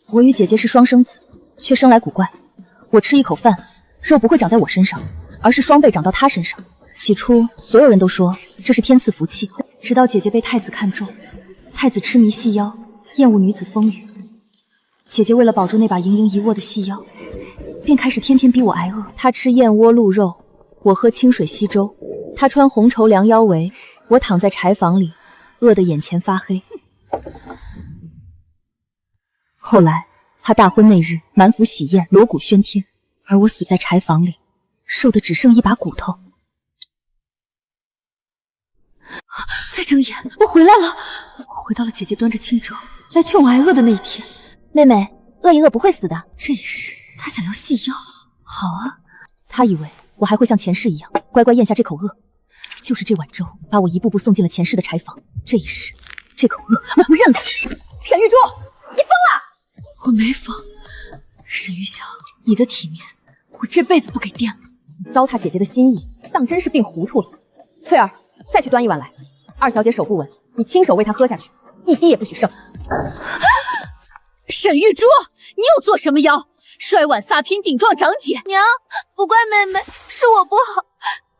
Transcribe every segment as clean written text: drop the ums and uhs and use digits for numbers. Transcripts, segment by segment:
我与姐姐是双生子，却生来古怪。我吃一口饭，肉不会长在我身上，而是双倍长到她身上。起初，所有人都说这是天赐福气，直到姐姐被太子看中。太子痴迷细腰，厌恶女子风雨。姐姐为了保住那把盈盈一握的细腰，便开始天天逼我挨饿。她吃燕窝鹿肉，我喝清水稀粥；她穿红绸凉腰围，我躺在柴房里，饿得眼前发黑。后来，她大婚那日，满府喜宴，锣鼓喧天，而我死在柴房里，瘦得只剩一把骨头。再睁眼，我回来了！我回到了姐姐端着清粥来劝我挨饿的那一天。妹妹，饿一饿不会死的。这一世，她想要细腰。好啊，她以为我还会像前世一样乖乖咽下这口饿。就是这碗粥，把我一步步送进了前世的柴房。这一世，这口饿我不认了。沈玉珠，你疯了！我没疯。沈玉晓，你的体面，我这辈子不给垫了。你糟蹋姐姐的心意，当真是病糊涂了。翠儿，再去端一碗来。二小姐手不稳，你亲手喂她喝下去，一滴也不许剩。沈玉珠，你又做什么妖？摔碗撒拼顶撞长姐！娘，不怪妹妹，是我不好，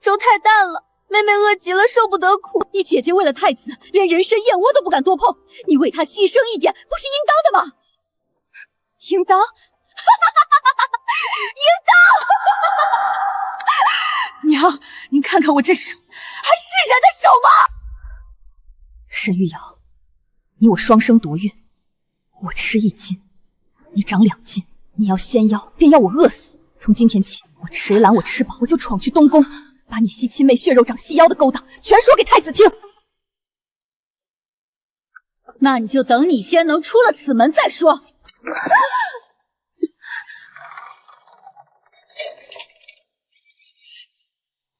粥太淡了，妹妹饿极了，受不得苦。你姐姐为了太子，连人参燕窝都不敢多碰，你为她牺牲一点，不是应当的吗？应当？应当！娘，您看看我这手，还是人的手吗？沈玉瑶，你我双生夺孕，我吃1斤，你长2斤。你要纤腰，便要我饿死。从今天起，谁拦我吃饱，我就闯去东宫，把你西亲妹血肉长细腰的勾当全说给太子听。那你就等你先能出了此门再说。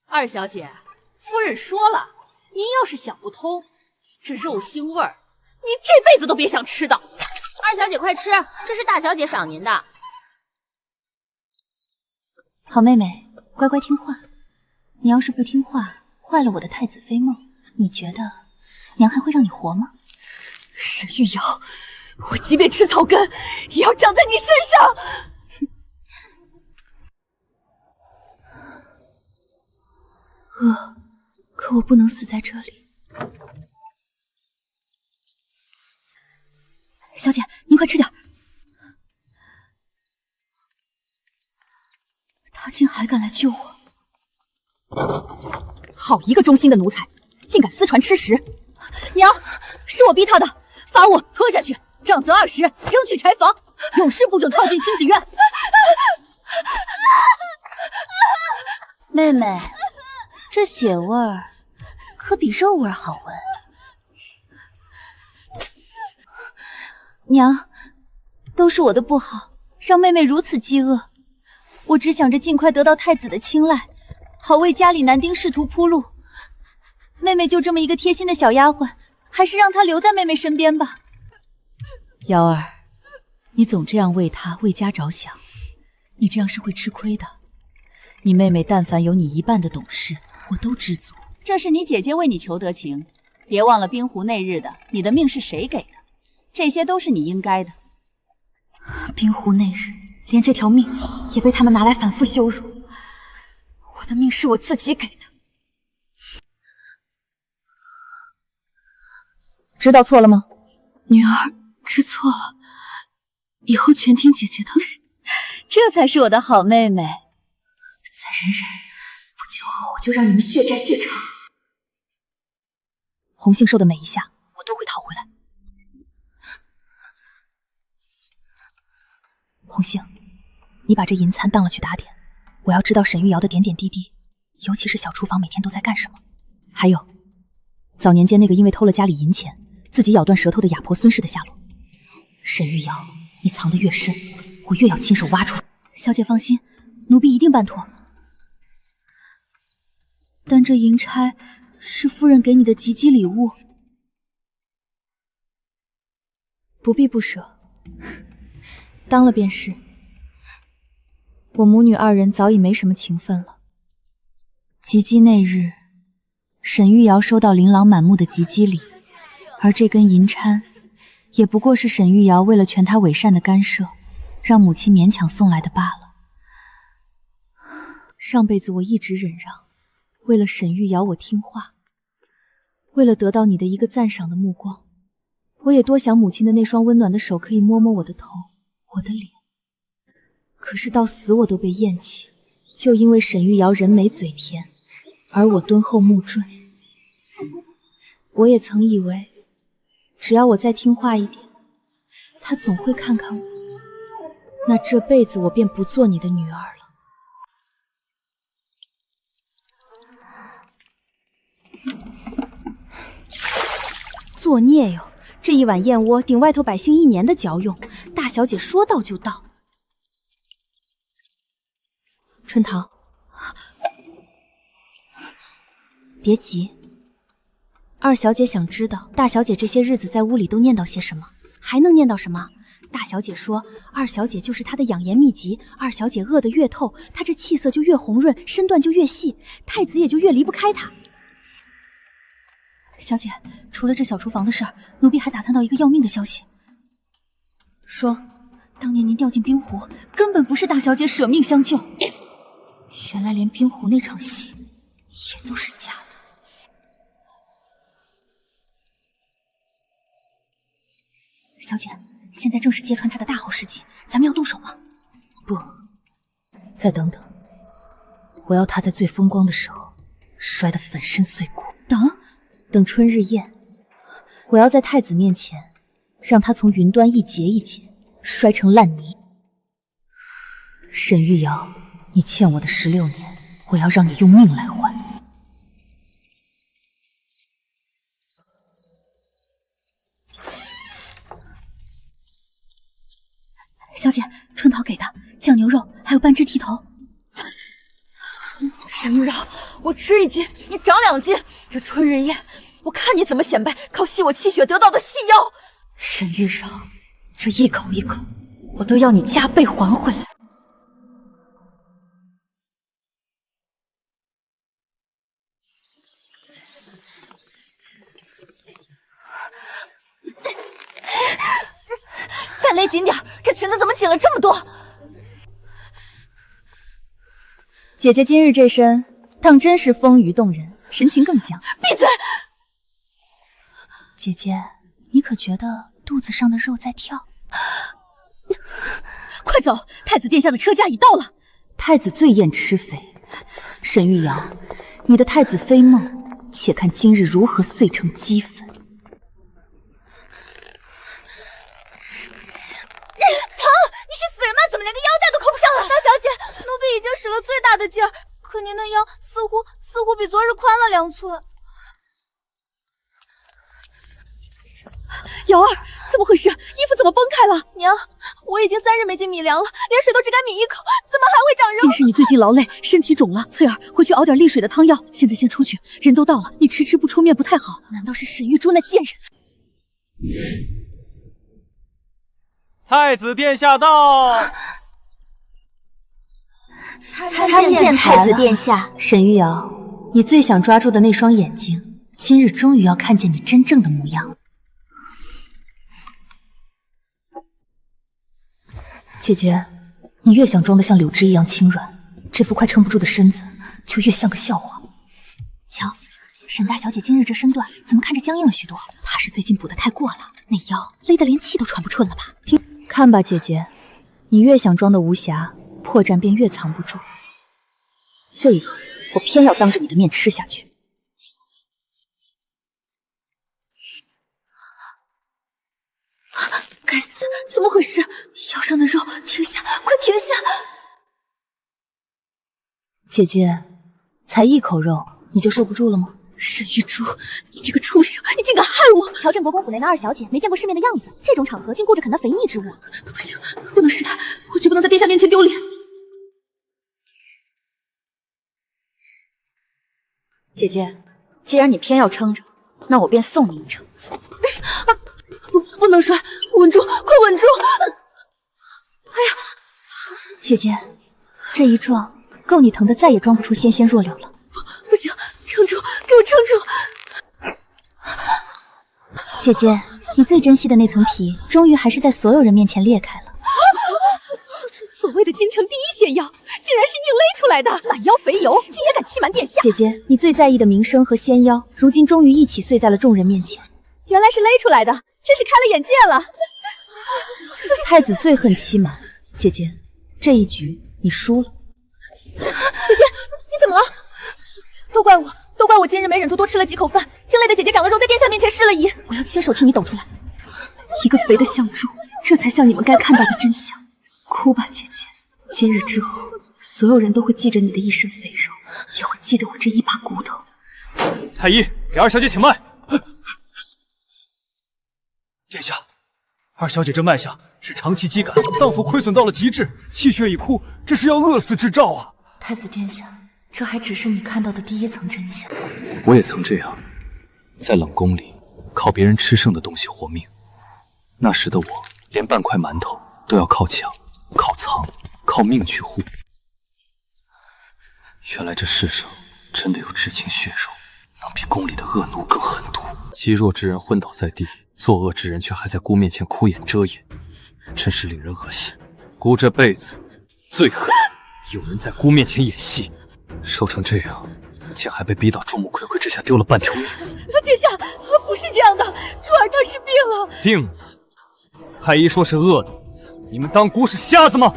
二小姐，夫人说了，您要是想不通，这肉腥味儿，您这辈子都别想吃到。二小姐快吃，这是大小姐赏您的。好妹妹，乖乖听话。你要是不听话，坏了我的太子妃梦，你觉得娘还会让你活吗？沈玉瑶，我即便吃草根，也要长在你身上。饿，可我不能死在这里。小姐，您快吃点。他竟还敢来救我！好一个忠心的奴才，竟敢私传吃食！娘，是我逼他的，罚我拖下去，杖责20，扔去柴房，永世不准靠近君子院。妹妹，这血味儿可比肉味儿好闻。娘，都是我的不好，让妹妹如此饥饿。我只想着尽快得到太子的青睐，好为家里男丁仕途铺路。妹妹就这么一个贴心的小丫鬟，还是让她留在妹妹身边吧。瑶儿，你总这样为她为家着想，你这样是会吃亏的。你妹妹但凡有你一半的懂事，我都知足。这是你姐姐为你求得情，别忘了冰湖那日的你的命是谁给的，这些都是你应该的。冰湖那日，连这条命也被他们拿来反复羞辱。我的命是我自己给的。知道错了吗？女儿知错了，以后全听姐姐的。这才是我的好妹妹。再忍忍，不久后我就让你们血债血偿。红杏受的每一下，我都会讨回来。红杏，你把这银餐当了去打点，我要知道沈玉瑶的点点滴滴，尤其是小厨房每天都在干什么。还有，早年间那个因为偷了家里银钱，自己咬断舌头的哑婆孙氏的下落。沈玉瑶，你藏得越深，我越要亲手挖出来。小姐放心，奴婢一定办妥。但这银钗是夫人给你的吉吉礼物，不必不舍，当了便是。我母女二人早已没什么情分了。吉吉那日，沈玉瑶收到琳琅满目的吉吉礼，而这根银钗也不过是沈玉瑶为了全她伪善的干涉，让母亲勉强送来的罢了。上辈子我一直忍让，为了沈玉瑶我听话，为了得到你的一个赞赏的目光，我也多想母亲的那双温暖的手可以摸摸我的头，我的脸。可是到死我都被厌弃，就因为沈玉瑶人美嘴甜，而我敦厚木坠。我也曾以为，只要我再听话一点，她总会看看我，那这辈子我便不做你的女儿了。作孽哟！这一碗燕窝顶外头百姓1年的嚼用，大小姐说到就到。春桃，别急。二小姐想知道大小姐这些日子在屋里都念叨些什么，还能念叨什么？大小姐说，二小姐就是她的养颜秘籍。二小姐饿得越透，她这气色就越红润，身段就越细，太子也就越离不开她。小姐，除了这小厨房的事儿，奴婢还打探到一个要命的消息。说，当年您掉进冰湖，根本不是大小姐舍命相救，原来连冰湖那场戏也都是假的。小姐，现在正是揭穿他的大好时机，咱们要动手吗？不，再等等，我要他在最风光的时候摔得粉身碎骨。等春日宴，我要在太子面前让他从云端一节一节摔成烂泥。沈玉瑶，你欠我的16年，我要让你用命来还。小姐，春桃给的酱牛肉还有半只蹄头。沈玉瑶，我吃1斤，你长2斤。这春日宴，我看你怎么显摆靠吸我气血得到的细药。沈玉瑶，这一口一口，我都要你加倍还回来。再勒紧点，这裙子怎么紧了这么多？姐姐今日这身，当真是丰腴动人，神情更佳。闭嘴！姐姐，你可觉得肚子上的肉在跳？快走，太子殿下的车驾已到了。太子最厌吃肥，沈玉瑶，你的太子妃梦，且看今日如何碎成齑粉。死人吗？怎么连个腰带都扣不上了？大小姐，奴婢已经使了最大的劲儿，可您的腰似乎比昨日宽了2寸。瑶儿，怎么回事？衣服怎么崩开了？娘，我已经3日没进米粮了，连水都只敢抿一口，怎么还会长肉？便是你最近劳累，身体肿了。翠儿，回去熬点利水的汤药。现在先出去，人都到了，你迟迟不出面不太好。难道是沈玉珠那贱人？太子殿下到！参见太子殿下。沈玉瑶，你最想抓住的那双眼睛，今日终于要看见你真正的模样。姐姐，你越想装得像柳枝一样轻软，这副快撑不住的身子就越像个笑话。瞧，沈大小姐今日这身段怎么看着僵硬了许多？怕是最近补得太过了，那腰勒得连气都喘不顺了吧？看吧，姐姐，你越想装的无瑕，破绽便越藏不住。这一口，我偏要当着你的面吃下去。该死，怎么回事？腰上的肉，停下，快停下！姐姐，才一口肉，你就受不住了吗？沈玉珠，你这个畜生，你竟敢害我！乔镇国公府内那二小姐没见过世面的样子，这种场合竟顾着啃那肥腻之物。不行，不能失态，我绝不能在殿下面前丢脸。姐姐，既然你偏要撑着，那我便送你一程。不能摔，稳住，快稳住！哎呀，姐姐，这一撞够你疼得再也装不出纤纤弱柳了。不行，撑住，给我撑住！姐姐，你最珍惜的那层皮，终于还是在所有人面前裂开了。这所谓的京城第一仙妖，竟然是硬勒出来的，满腰肥油，竟也敢欺瞒殿下！姐姐，你最在意的名声和仙妖，如今终于一起碎在了众人面前。原来是勒出来的，真是开了眼界了。太子最恨欺瞒，姐姐，这一局你输了。姐姐，你怎么了？都怪我今日没忍住多吃了几口饭，竟累得姐姐长了肉，在殿下面前失了仪。我要亲手替你抖出来。一个肥得像猪，这才像你们该看到的真相。哭吧，姐姐，今日之后，所有人都会记着你的一身肥肉，也会记着我这一把骨头。太医，给二小姐请脉。殿下，二小姐这脉象是长期积感，脏腑亏损到了极致，气血已枯，这是要饿死之兆啊！太子殿下，这还只是你看到的第一层真相。我也曾这样，在冷宫里靠别人吃剩的东西活命。那时的我，连半块馒头都要靠抢、靠藏、靠命去护。原来这世上真的有至亲血肉，能比宫里的恶奴更狠毒。积弱之人昏倒在地，作恶之人却还在姑面前哭眼遮眼，真是令人恶心。姑这辈子最恨有人在姑面前演戏，瘦成这样，竟还被逼到众目睽睽之下丢了半条命。殿下，不是这样的，珠儿她是病了。病了？太医说是饿的，你们当姑是瞎子吗？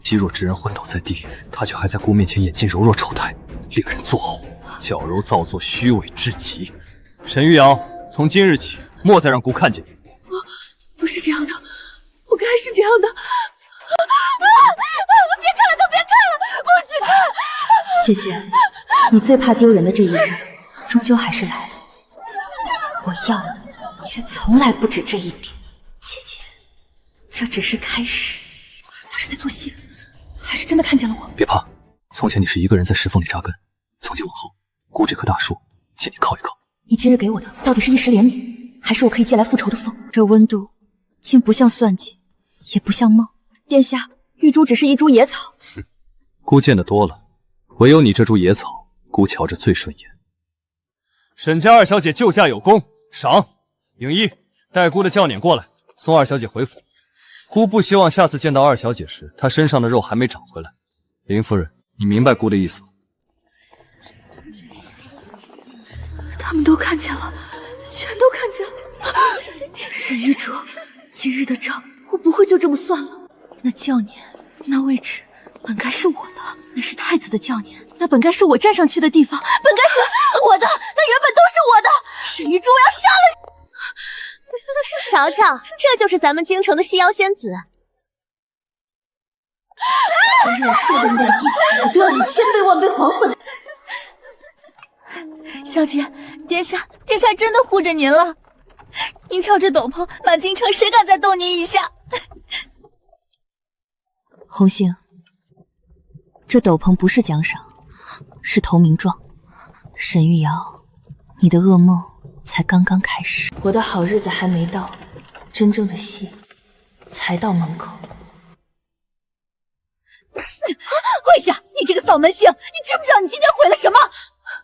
肌弱之人昏倒在地，他却还在姑面前演尽柔弱丑态，令人作呕，矫揉造作，虚伪至极。沈玉瑶，从今日起，莫再让姑看见你。不是这样的，不该是这样的。别看了，都别看了，不许！姐姐，你最怕丢人的这一日，终究还是来了。我要的却从来不止这一点。姐姐，这只是开始。他是在做戏，还是真的看见了我？别怕，从前你是一个人在石缝里扎根，从今往后，姑这棵大树，借你靠一靠。你今日给我的，到底是一时怜悯，还是我可以借来复仇的风？这温度，竟不像算计，也不像梦。殿下，玉珠只是一株野草。姑见得多了，唯有你这株野草，姑瞧着最顺眼。沈家二小姐救驾有功，赏。影衣，带姑的轿辇过来，送二小姐回府。姑不希望下次见到二小姐时，她身上的肉还没长回来。林夫人，你明白姑的意思吗？他们都看见了，全都看见了。沈玉竹，今日的账我不会就这么算了。那轿辇，那位置本该是我的，那是太子的轿辇，那本该是我站上去的地方，本该是我的，那原本都是我的。沈玉竹，我要杀了你！瞧瞧，这就是咱们京城的细腰仙子。今日我受的你的意，我都要你千倍万倍还回来。小姐，殿下真的护着您了。您瞧这斗篷，满京城谁敢再动您一下？红杏，这斗篷不是奖赏，是投名状。沈玉瑶，你的噩梦才刚刚开始，我的好日子还没到，真正的戏才到门口。跪下！你这个扫门星，你知不知道你今天毁了什么？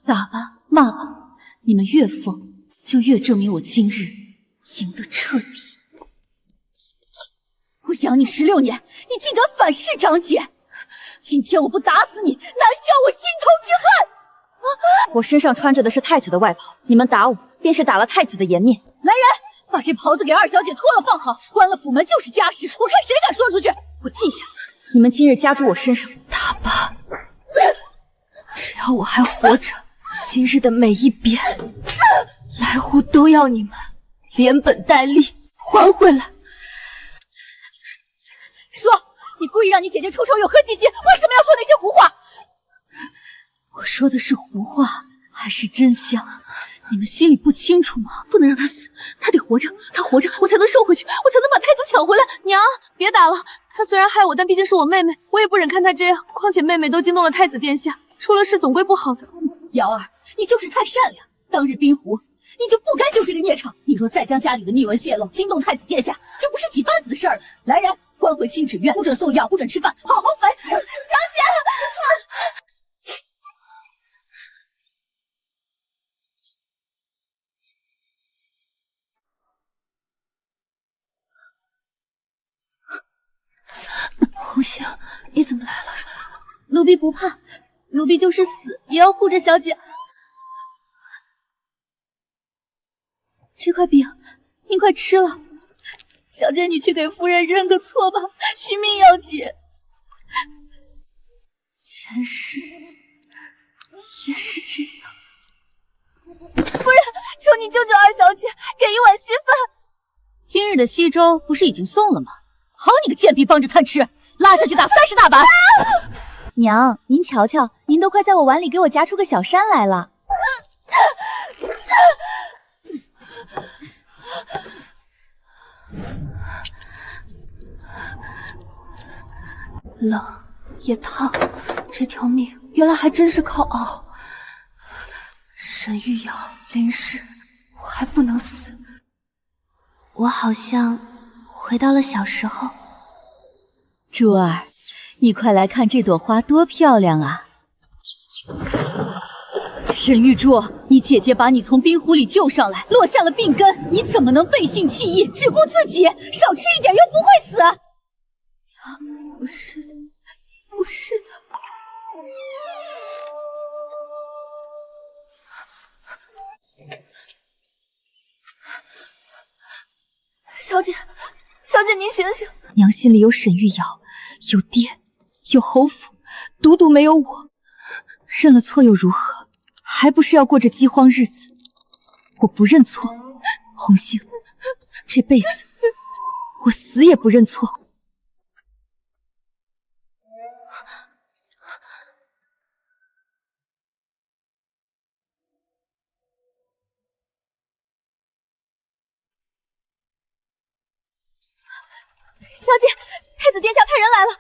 打吧，骂吧，你们越疯，就越证明我今日赢得彻底。我养你16年，你竟敢反噬长姐！今天我不打死你，难消我心头之恨！我身上穿着的是太子的外袍，你们打我，便是打了太子的颜面。来人，把这袍子给二小姐脱了放好，关了府门就是家事，我看谁敢说出去！我记下，你们今日加诸我身上，打吧！只要我还活着，今日的每一鞭，来户都要你们连本带利还回来。说，你故意让你姐姐出丑有何忌心？为什么要说那些胡话？我说的是胡话还是真相？你们心里不清楚吗？不能让他死，他得活着，他活着，我才能收回去，我才能把太子抢回来。娘，别打了，她虽然害我，但毕竟是我妹妹，我也不忍看她这样。况且妹妹都惊动了太子殿下，出了事总归不好的。瑶儿，你就是太善良，当日冰湖，你就不该救这个孽障。你若再将家里的秘闻泄露，惊动太子殿下，这不是几瓣子的事儿。来人，关回清旨院，不准送药，不准吃饭，好好反省。小姐。星，你怎么来了？奴婢不怕，奴婢就是死也要护着小姐。这块饼，您快吃了。小姐，你去给夫人认个错吧，续命要紧。前世也是这样。夫人，求你救救二小姐，给一碗稀饭。今日的稀粥不是已经送了吗？好你个贱婢，帮着贪吃，拉下去打30大板！娘，您瞧瞧，您都快在我碗里给我夹出个小山来了。冷也烫，这条命原来还真是靠熬。沈玉瑶临世，我还不能死。我好像回到了小时候。珠儿，你快来看这朵花多漂亮啊！沈玉珠，你姐姐把你从冰湖里救上来，落下了病根，你怎么能背信弃义，只顾自己？少吃一点又不会死。不是的，不是的。小姐，小姐您醒醒！娘心里有沈玉瑶，有爹，有侯府，独独没有我。认了错又如何？还不是要过着饥荒日子。我不认错，红杏，这辈子我死也不认错。小姐，太子殿下派人来了，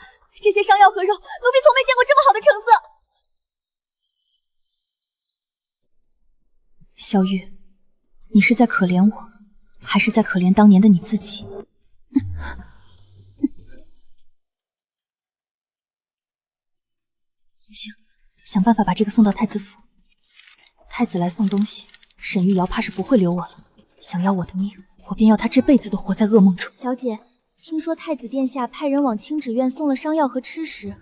这些伤药和肉，奴婢从没见过这么好的成色。小玉，你是在可怜我，还是在可怜当年的你自己？行，想办法把这个送到太子府。太子来送东西，沈玉瑶怕是不会留我了。想要我的命，我便要他这辈子都活在噩梦中。小姐，听说太子殿下派人往清旨院送了伤药和吃食。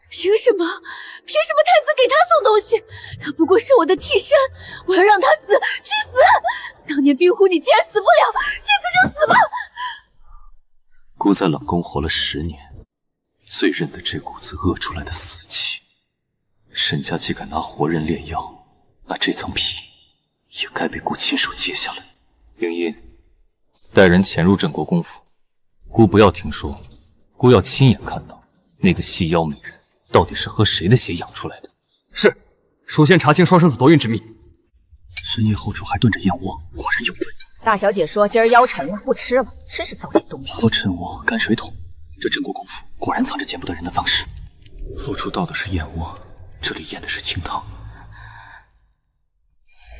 凭什么？凭什么太子给他送东西？他不过是我的替身，我要让他死，去死！当年冰湖你既然死不了，这次就死吧！孤在冷宫活了10年，最认得这股子饿出来的死气。沈家既敢拿活人炼药，那这层皮也该被孤亲手揭下来。凌音，带人潜入镇国公府，孤不要听说，孤要亲眼看到那个细腰美人到底是喝谁的血养出来的。是，属县查清双生子夺孕之秘。深夜后厨还炖着燕窝，果然有味。大小姐说今儿腰沉了，不吃了，真是糟践东西。喝趁窝赶水桶，这镇国公府果然藏着见不得人的脏事。后厨倒的是燕窝，这里验的是清汤。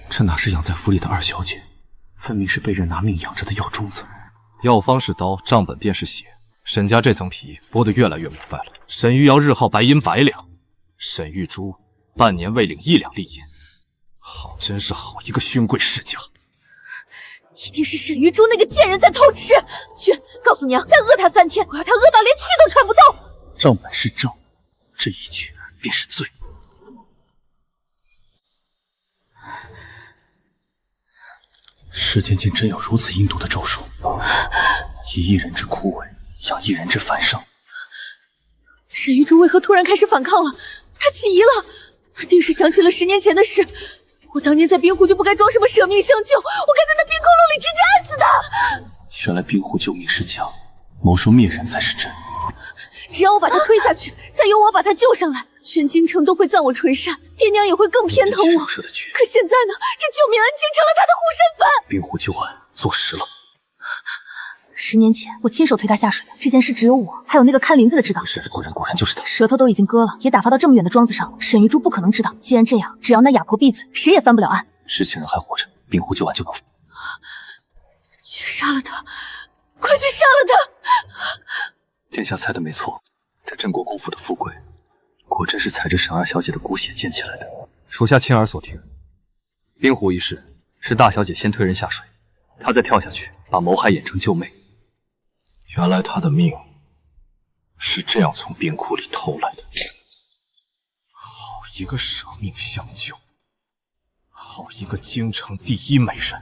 这哪是养在府里的二小姐，分明是被人拿命养着的药中子。药方是刀，账本便是血。沈家这层皮剥得越来越明白了。沈玉瑶日耗白银100两，沈玉珠半年未领1两利银，好，真是好一个勋贵世家。一定是沈玉珠那个贱人在偷吃！去，告诉娘，再饿他3天，我要他饿到连气都喘不动。账本是正，这一句便是罪。世间竟真有如此阴毒的咒术，以一人之枯萎养一人之繁盛。沈玉珠为何突然开始反抗了？他起疑了，他定是想起了10年前的事。我当年在冰湖就不该装什么舍命相救，我该在那冰窟窿里直接按死他。原来冰湖救命是假，谋说灭人才是真。只要我把他推下去，再由我把他救上来，全京城都会赞我纯善，爹娘也会更偏疼我。可现在呢，这救命恩竟成了他的护身符。冰湖救案坐实了。 10年前我亲手推他下水的，这件事只有我还有那个看林子的知道。果然就是他，舌头都已经割了，也打发到这么远的庄子上了。沈玉珠不可能知道。既然这样，只要那哑婆闭嘴，谁也翻不了案。知情人还活着，冰湖救案就能。去杀了他，快去杀了他！殿下猜的没错，这镇国公府的富贵，果真是踩着沈二小姐的骨血建起来的。属下亲耳所听，冰湖一事是大小姐先推人下水，她再跳下去。把谋害演成救妹。原来他的命是这样从冰窟里偷来的。好一个舍命相救，好一个京城第一美人。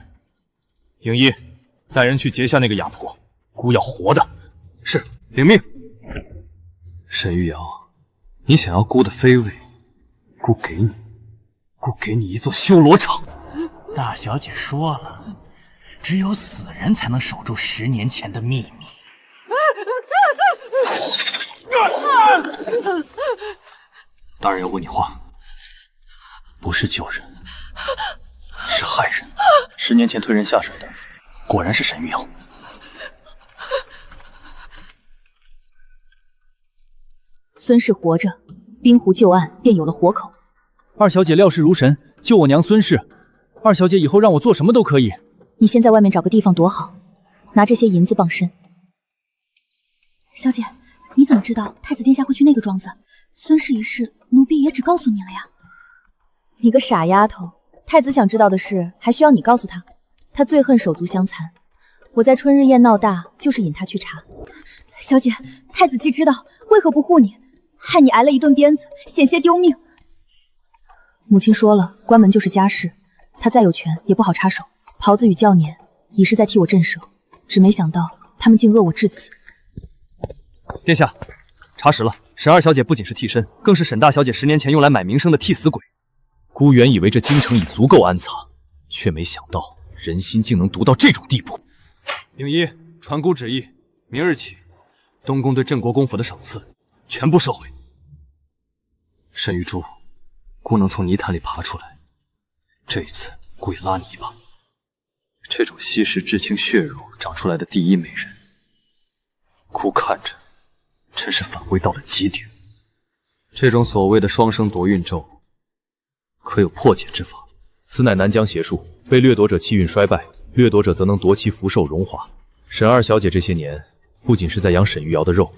影一，带人去劫下那个哑婆，姑要活的。是，领命。沈玉瑶，你想要姑的妃位，姑给你，姑给你一座修罗场。大小姐说了，只有死人才能守住10年前的秘密。大人要问你话，不是救人，是害人。10年前推人下水的，果然是沈玉瑶。孙氏活着，冰湖旧案便有了活口。二小姐料事如神，救我娘孙氏。二小姐以后让我做什么都可以。你先在外面找个地方躲好，拿这些银子傍身。小姐，你怎么知道太子殿下会去那个庄子？孙氏一事，奴婢也只告诉你了呀。你个傻丫头，太子想知道的事还需要你告诉他？他最恨手足相残，我在春日宴闹大，就是引他去查。小姐，太子既知道，为何不护你？害你挨了一顿鞭子，险些丢命。母亲说了，关门就是家事，他再有权也不好插手。袍子与教年已是在替我震慑，只没想到他们竟恶我至此。殿下，查实了，沈二小姐不仅是替身，更是沈大小姐10年前用来买名声的替死鬼。孤原以为这京城已足够安藏，却没想到人心竟能毒到这种地步。影一，传姑旨意，明日起，东宫对镇国公府的赏赐全部收回。沈玉珠，姑能从泥潭里爬出来，这一次姑也拉你一把。这种吸食至亲血肉长出来的第一美人，姑看着真是反胃到了极点。这种所谓的双生夺运咒，可有破解之法？此乃南疆邪术，被掠夺者气运衰败，掠夺者则能夺其福寿荣华。沈二小姐这些年不仅是在养沈玉瑶的肉，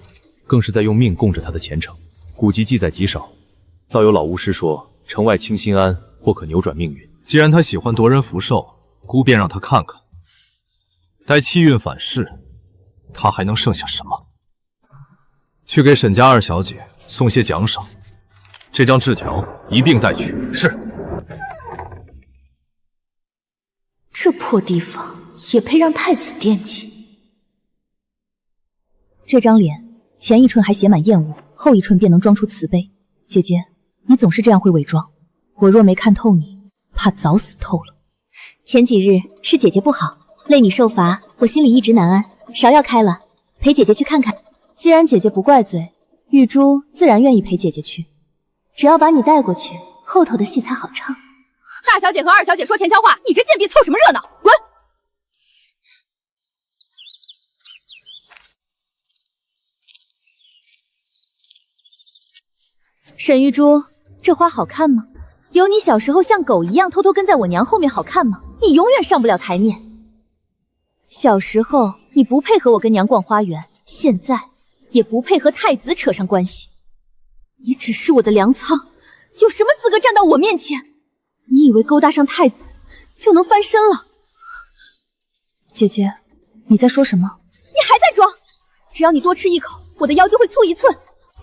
更是在用命供着她的前程。古籍记载极少，倒有老巫师说城外清心庵或可扭转命运。既然她喜欢夺人福寿，姑便让她看看，待气运反噬，她还能剩下什么？去给沈家二小姐送些奖赏，这张字条一并带去。是。这破地方也配让太子惦记？这张脸前一寸还写满厌恶，后一寸便能装出慈悲。姐姐，你总是这样会伪装，我若没看透你，怕早死透了。前几日是姐姐不好，累你受罚，我心里一直难安。芍药开了，陪姐姐去看看。既然姐姐不怪罪，玉珠自然愿意陪姐姐去。只要把你带过去，后头的戏才好唱。大小姐和二小姐说钱敲话，你这贱婢凑什么热闹？滚！沈玉珠，这花好看吗？有你小时候像狗一样偷偷跟在我娘后面好看吗？你永远上不了台面。小时候你不配和我跟娘逛花园，现在也不配和太子扯上关系。你只是我的粮仓，有什么资格站到我面前？你以为勾搭上太子就能翻身了？姐姐，你在说什么？你还在装？只要你多吃一口，我的腰就会粗1寸。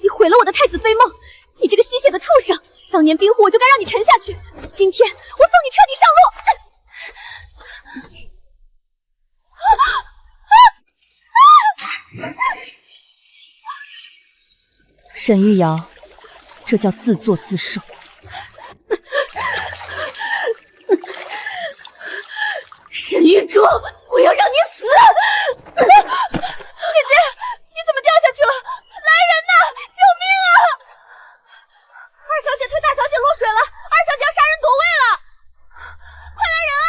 你毁了我的太子妃梦，你这个吸血的畜生！当年冰湖我就该让你沉下去，今天我送你彻底上路。沈玉瑶，这叫自作自受。沈玉珠，我要让你死！姐姐，你怎么掉下去了？来人呐！救命啊！二小姐推大小姐落水了，二小姐要杀人夺位了！快来人啊！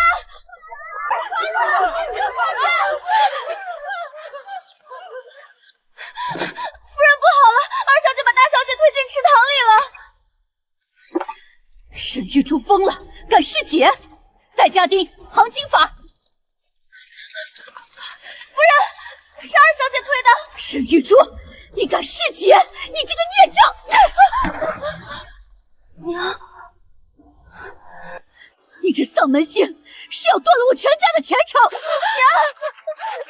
夫人不好了，二小姐把大小姐推进池塘里了。沈玉珠疯了，敢弑姐，待家丁行金法。夫人，是二小姐推的。沈玉珠，你敢弑姐，你这个孽障！娘，你这丧门星，是要断了我全家的前程！娘，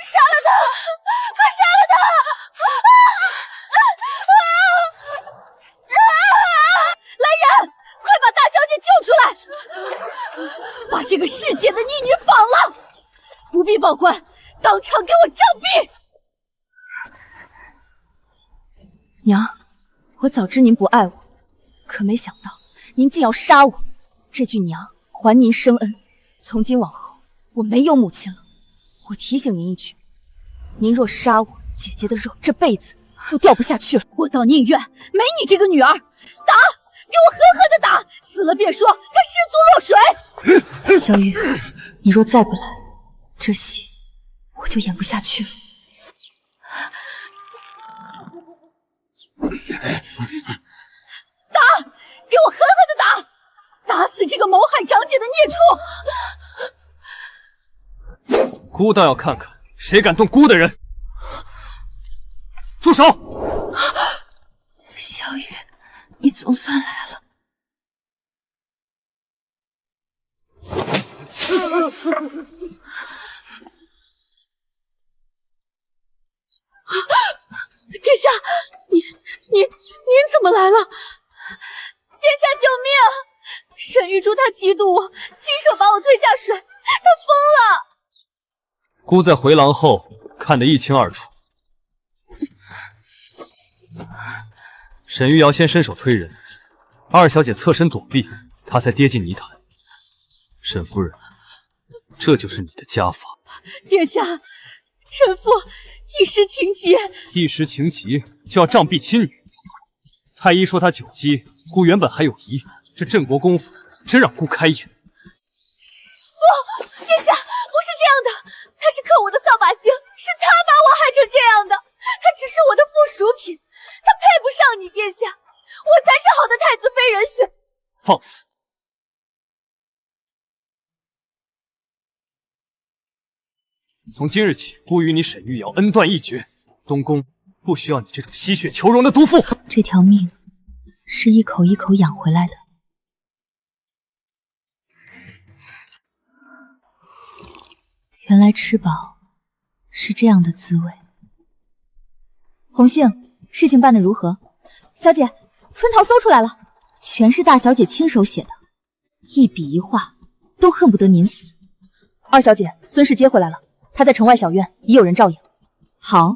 杀了他！快杀了他！来人，快把大小姐救出来！把这个世界的逆女绑了！不必报官，当场给我杖毙！娘，我早知您不爱我，可没想到您竟要杀我。这句娘还您生恩，从今往后我没有母亲了。我提醒您一句，您若杀我，姐姐的肉这辈子都掉不下去了。我倒宁愿没你这个女儿！打，给我狠狠的打，死了别说她失足落水。小雨，你若再不来，这戏我就演不下去了。打，给我狠狠的打！打死这个谋害长姐的孽畜！姑倒要看看谁敢动姑的人！住手！小雨，你总算来了。殿下，您怎么来了？殿下救命！沈玉珠她嫉妒我，亲手把我推下水，她疯了。姑在回廊后看得一清二楚。沈玉瑶先伸手推人，二小姐侧身躲避，她才跌进泥潭。沈夫人，这就是你的家法。殿下，臣妇一时情急。一时情急就要杖毙亲女？太医说她久积，姑原本还有疑，这镇国公府真让姑开眼。不，殿下不是这样的，他是克我的扫把星，是他把我害成这样的，他只是我的附属品，他配不上你，殿下，我才是好的太子妃人选。放肆！从今日起，姑与你沈玉瑶恩断义绝，东宫不需要你这种吸血求荣的毒妇。这条命是一口一口养回来的。原来吃饱是这样的滋味。红杏，事情办得如何？小姐，春桃搜出来了，全是大小姐亲手写的，一笔一画都恨不得您死。二小姐，孙氏接回来了，她在城外小院已有人照应。好。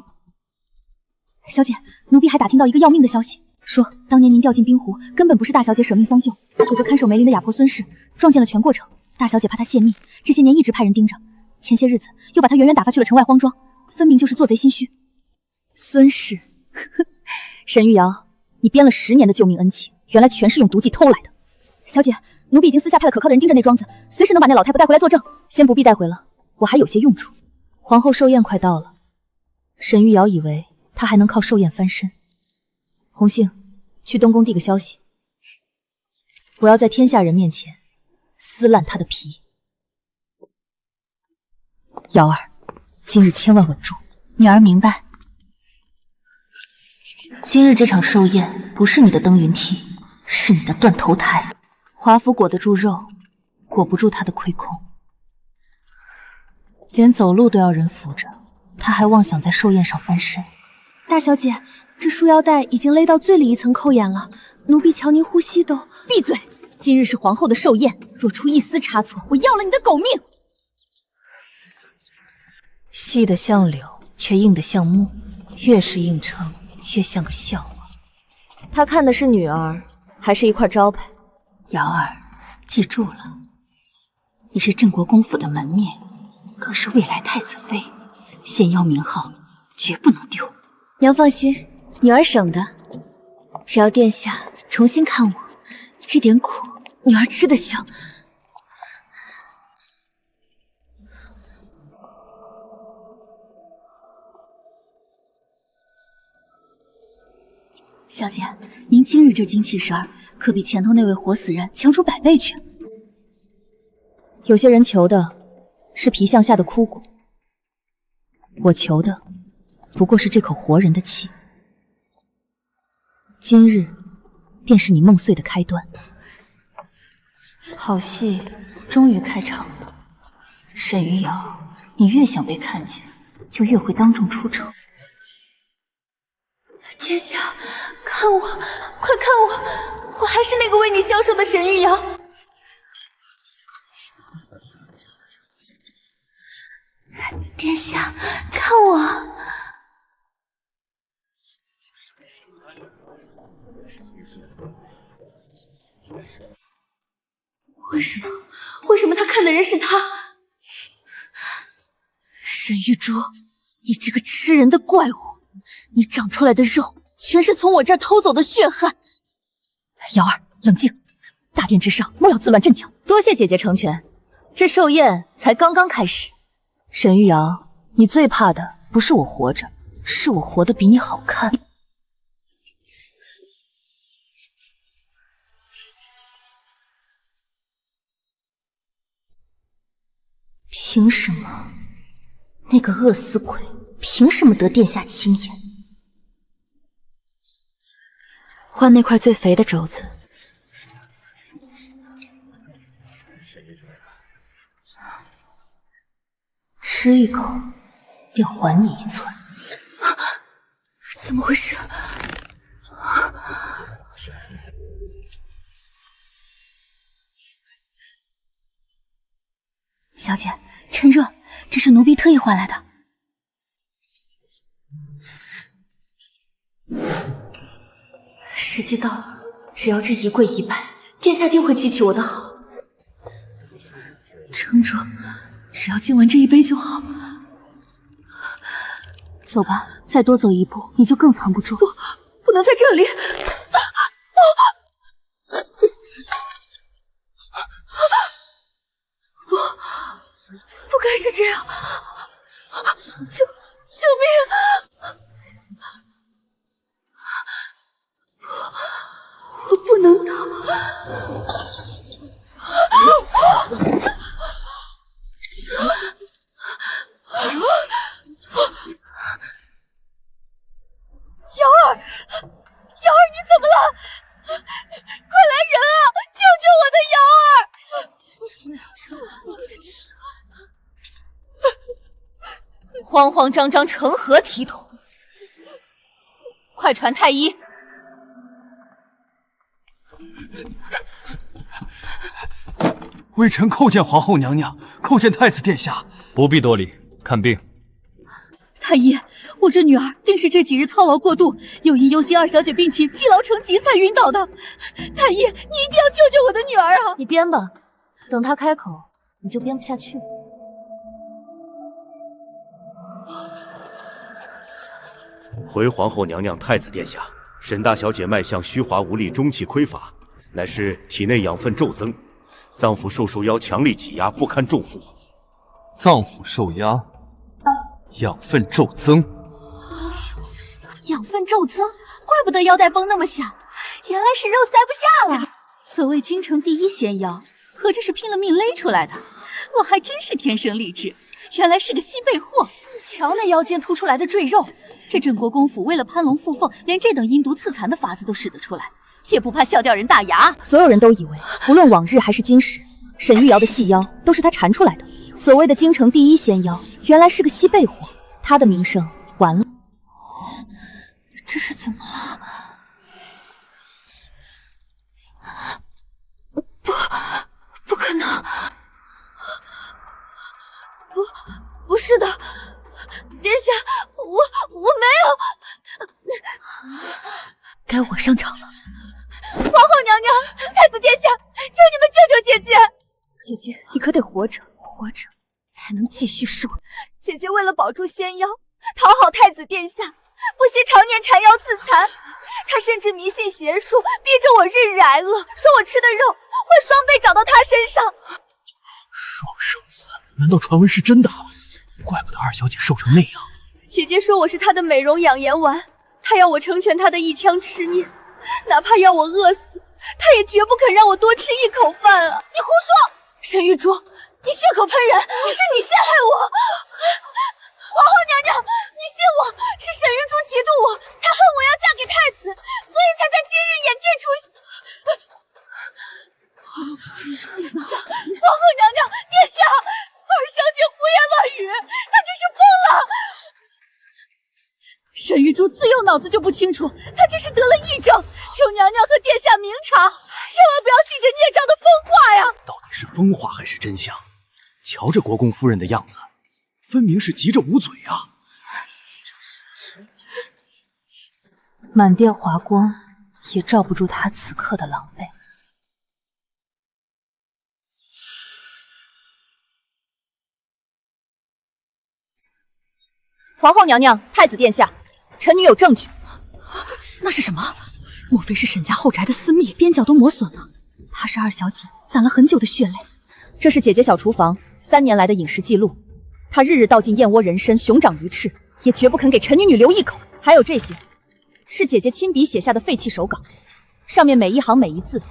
小姐，奴婢还打听到一个要命的消息，说当年您掉进冰湖，根本不是大小姐舍命相救，有个看守梅林的哑婆孙氏撞见了全过程，大小姐怕她泄密，这些年一直派人盯着，前些日子又把她远远打发去了城外荒庄，分明就是做贼心虚。孙氏，沈玉瑶，你编了10年的救命恩情，原来全是用毒计偷来的。小姐，奴婢已经私下派了可靠的人盯着那庄子，随时能把那老太婆带回来作证。先不必带回了，我还有些用处。皇后寿宴快到了，沈玉瑶以为她还能靠寿宴翻身。红杏，去东宫递个消息，我要在天下人面前撕烂她的皮。瑶儿，今日千万稳住。女儿明白。今日这场寿宴不是你的登云梯，是你的断头台。华府裹得住肉，裹不住他的亏空。连走路都要人扶着，他还妄想在寿宴上翻身。大小姐，这束腰带已经勒到最里一层扣眼了，奴婢瞧您呼吸都……闭嘴！今日是皇后的寿宴，若出一丝差错，我要了你的狗命！细得像柳，却硬得像木，越是硬撑，越像个笑话。他看的是女儿，还是一块招牌？瑶儿，记住了，你是镇国公府的门面，更是未来太子妃，显耀名号绝不能丢。娘放心，女儿省的，只要殿下重新看我，这点苦女儿吃得消。小姐，您今日这精气神儿，可比前头那位活死人强出100倍去。有些人求的是皮相下的枯骨，我求的不过是这口活人的气。今日便是你梦碎的开端。好戏终于开场了。沈玉瑶，你越想被看见，就越会当众出丑。殿下，看我，快看我，我还是那个为你消瘦的沈玉瑶。殿下，看我。为什么他看的人是他？沈玉珠，你这个吃人的怪物，你长出来的肉全是从我这儿偷走的血汗。瑶儿，冷静，大殿之上莫要自乱阵脚。多谢姐姐成全，这寿宴才刚刚开始。沈玉瑶，你最怕的不是我活着，是我活得比你好看。凭什么？那个饿死鬼凭什么得殿下青眼？换那块最肥的肘子。吃一口，便还你一寸。怎么回事？小姐，趁热，这是奴婢特意换来的。时机到了，只要这一跪一拜，殿下定会记起我的好。撑住，只要敬完这一杯就好。走吧，再多走一步，你就更藏不住。不能在这里。不该是这样！救命！我不能逃！瑶儿，你怎么了？快来人啊！救救我的瑶儿！慌慌张张成何体统？快传太医！微臣叩见皇后娘娘，叩见太子殿下。不必多礼，看病。太医，我这女儿定是这几日操劳过度，又因忧心二小姐病情积劳成疾才晕倒的。太医，你一定要救救我的女儿啊！你编吧，等她开口，你就编不下去了。回皇后娘娘、太子殿下，沈大小姐脉象虚滑无力，中气匮乏，乃是体内养分骤增，脏腑受腰强力挤压，不堪重负。脏腑受压，养分骤增。养分骤增，怪不得腰带绷那么响，原来是肉塞不下了。所谓京城第一仙腰，合着是拼了命勒出来的。我还真是天生丽质，原来是个西贝货。瞧那腰间凸出来的赘肉，这镇国公府为了攀龙附凤，连这等阴毒刺残的法子都使得出来，也不怕笑掉人大牙。所有人都以为，不论往日还是今时，沈玉瑶的细腰都是他缠出来的。所谓的京城第一仙腰，原来是个西贝货，他的名声完了。这是怎么了？不可能！不是的，殿下，我没有。该我上场了。皇后娘娘，太子殿下，求你们救救姐姐！姐姐，你可得活着，活着才能继续受。姐姐为了保住仙腰，讨好太子殿下，不惜常年缠腰刺残。她甚至迷信邪术，逼着我日日挨饿，说我吃的肉会双倍长到她身上。双生子，难道传闻是真的？怪不得二小姐瘦成那样。姐姐说我是她的美容养颜丸，她要我成全她的一腔痴念，哪怕要我饿死，她也绝不肯让我多吃一口饭啊！你胡说！沈玉珠，你血口喷人，是你陷害我！皇后娘娘，你信我，是沈玉珠嫉妒我，她恨我要嫁给太子，所以才在今日演这出戏。皇后娘娘，殿下，二小姐沈玉珠自幼脑子就不清楚，她这是得了癔症，求娘娘和殿下明察，千万不要信这孽障的疯话呀！到底是疯话还是真相？瞧这国公夫人的样子，分明是急着捂嘴啊！满殿华光也罩不住她此刻的狼狈。皇后娘娘、太子殿下，臣女有证据。那是什么？莫非是沈家后宅的私密，边角都磨损了？她是二小姐攒了很久的血泪。这是姐姐小厨房3年来的饮食记录，她日日倒进燕窝人参、熊掌鱼翅，也绝不肯给臣女留一口。还有这些，是姐姐亲笔写下的废弃手稿，上面每一行每一字，